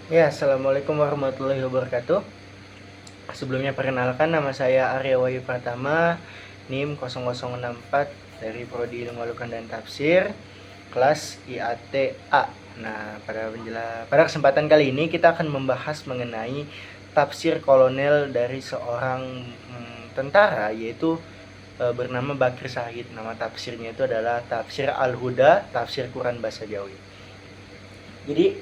Ya, Assalamualaikum warahmatullahi wabarakatuh. Sebelumnya perkenalkan, nama saya Arya Wahyu Pratama, NIM 0064 dari Prodi Ilmu Al-Quran dan Tafsir, kelas IATA. Nah, pada kesempatan kali ini kita akan membahas mengenai tafsir kolonel dari seorang tentara, yaitu bernama Bakir Sahid. Nama tafsirnya itu adalah Tafsir Al-Huda, Tafsir Quran Bahasa Jawi. Jadi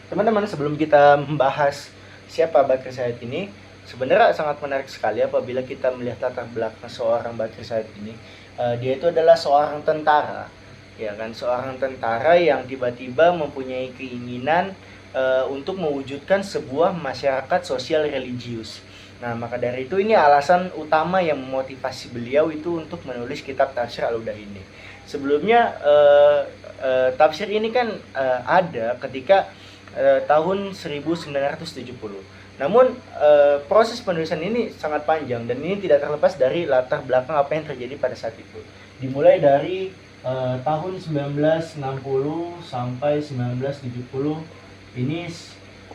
teman-teman, sebelum kita membahas siapa Bakir Said ini, sebenarnya sangat menarik sekali apabila kita melihat latar belakang seorang Bakir Said ini. Dia itu adalah seorang tentara, ya kan, seorang tentara yang tiba-tiba mempunyai keinginan untuk mewujudkan sebuah masyarakat sosial religius. Nah, maka dari itu ini alasan utama yang memotivasi beliau itu untuk menulis kitab Tafsir Al-Huda ini. Sebelumnya tafsir ini kan ada ketika tahun 1970. Namun proses penulisan ini sangat panjang dan ini tidak terlepas dari latar belakang apa yang terjadi pada saat itu. Dimulai dari tahun 1960 sampai 1970 ini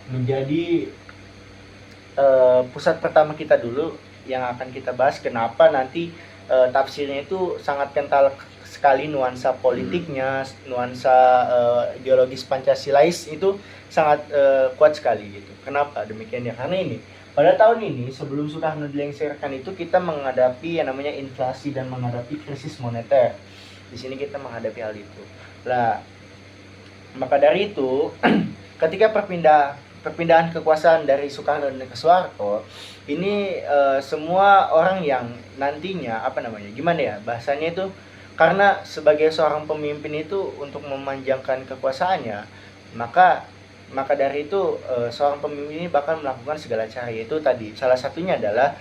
menjadi pusat pertama kita dulu yang akan kita bahas, kenapa nanti tafsirnya itu sangat kental sekali nuansa politiknya, nuansa ideologis Pancasilais itu sangat kuat sekali gitu. Kenapa demikian ya? Karena ini pada tahun ini sebelum Soekarno dilengsarkan itu kita menghadapi yang namanya inflasi dan menghadapi krisis moneter. Di sini kita menghadapi hal itu. Lah, maka dari itu ketika perpindahan kekuasaan dari Soekarno dan ke Soeharto ini semua orang yang nantinya gimana ya bahasanya itu, karena sebagai seorang pemimpin itu untuk memanjangkan kekuasaannya, maka maka dari itu seorang pemimpin ini bakal melakukan segala cara, yaitu tadi salah satunya adalah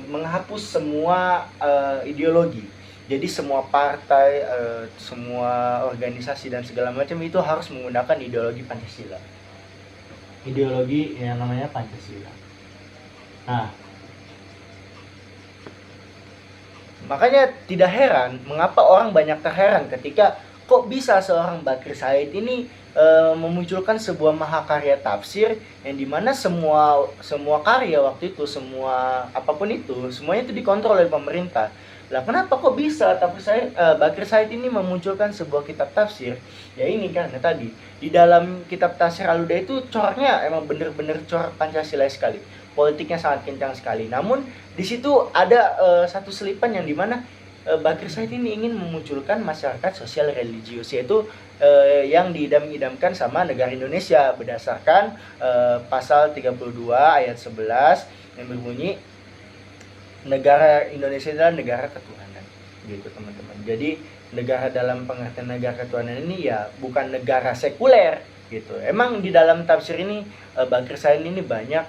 menghapus semua ideologi. Jadi semua partai, semua organisasi dan segala macam itu harus menggunakan ideologi Pancasila. Ideologi yang namanya Pancasila. Nah, makanya tidak heran mengapa orang banyak terheran ketika kok bisa seorang Bakir Said ini memunculkan sebuah mahakarya tafsir yang dimana semua karya waktu itu, semua apapun itu, semuanya itu dikontrol oleh pemerintah. Lah kenapa kok bisa Bakir Said ini memunculkan sebuah kitab tafsir? Ya ini karena tadi di dalam kitab Tafsir Al-Huda itu coraknya emang bener-bener corak Pancasila sekali, politiknya sangat kencang sekali. Namun di situ ada satu selipan yang dimana Bakir Said ini ingin memunculkan masyarakat sosial religius, yaitu yang diidam-idamkan sama negara Indonesia berdasarkan pasal 32 ayat 11 yang berbunyi negara Indonesia adalah negara ketuhanan, gitu teman-teman. Jadi negara dalam pengertian negara ketuhanan ini ya bukan negara sekuler gitu. Emang di dalam tafsir ini Bakir Said ini banyak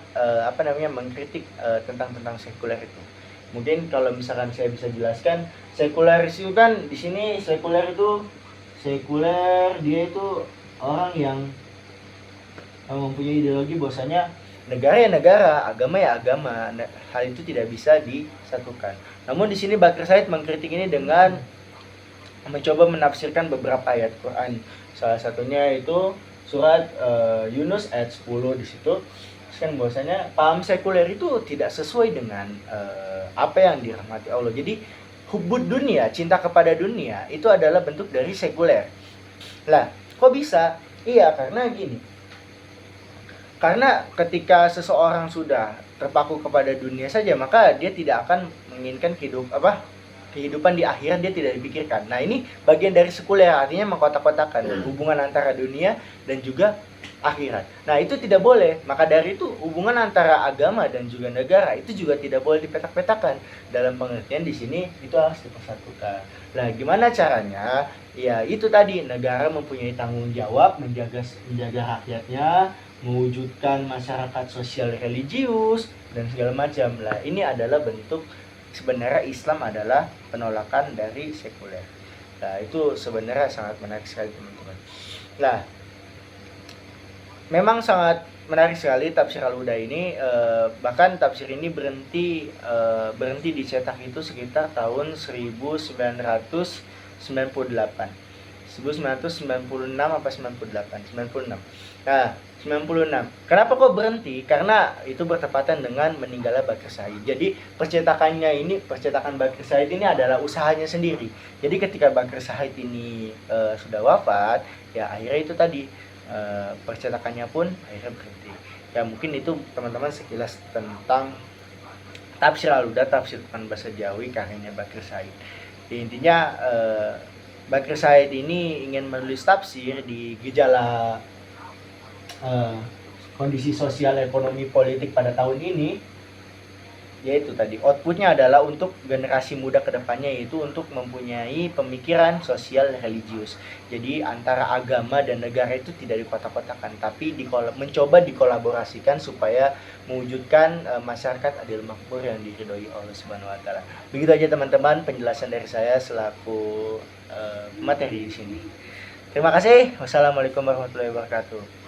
mengkritik tentang sekuler itu. Mungkin kalau misalkan saya bisa jelaskan, sekuler itu kan di sini sekuler dia itu orang yang mempunyai ideologi bahwasanya negara ya negara, agama ya agama. Hal itu tidak bisa disatukan. Namun di sini Bakir Said mengkritik ini dengan mencoba menafsirkan beberapa ayat Quran. Salah satunya itu surat Yunus ayat 10 di situ kan bahwasanya paham sekuler itu tidak sesuai dengan apa yang dirahmati Allah. Jadi hubud dunia, cinta kepada dunia itu adalah bentuk dari sekuler. Lah, kok bisa? Iya, karena gini. Karena ketika seseorang sudah terpaku kepada dunia saja, maka dia tidak akan menginginkan kehidupan di akhirat, dia tidak dipikirkan. Nah, ini bagian dari sekuler, artinya mengkotak-kotakan hubungan antara dunia dan juga akhirat. Nah, itu tidak boleh. Maka dari itu hubungan antara agama dan juga negara itu juga tidak boleh dipetak-petakan. Dalam pengertian di sini itu harus dipersatukan. Nah, gimana caranya? Ya, itu tadi negara mempunyai tanggung jawab menjaga rakyatnya, mewujudkan masyarakat sosial religius dan segala macam. Lah, ini adalah bentuk sebenarnya Islam adalah penolakan dari sekuler. Nah, itu sebenarnya sangat menarik sekali teman-teman. Nah, memang sangat menarik sekali tafsir Al-Huda ini, bahkan tafsir ini berhenti dicetak itu sekitar tahun 1998. 1996 apa 98? 96. Nah, 96. Kenapa kok berhenti? Karena itu bertepatan dengan meninggalnya Bakir Said. Jadi percetakan Bakir Said ini adalah usahanya sendiri. Jadi ketika Bakir Said ini sudah wafat, ya akhirnya itu tadi percetakannya pun akhirnya berhenti. Ya mungkin itu teman-teman sekilas tentang Tafsir Al-Huda, tafsir Quran bahasa Jawi karyanya Bakir Said. Intinya Bakir Said ini ingin menulis tafsir di gejala kondisi sosial ekonomi politik pada tahun ini, yaitu tadi outputnya adalah untuk generasi muda kedepannya, yaitu untuk mempunyai pemikiran sosial religius. Jadi antara agama dan negara itu tidak dikotak-kotakan, tapi mencoba dikolaborasikan supaya mewujudkan masyarakat adil makmur yang diridhoi Allah Subhanahu wa taala. Begitu aja teman-teman penjelasan dari saya selaku materi di sini. Terima kasih. Wassalamualaikum warahmatullahi wabarakatuh.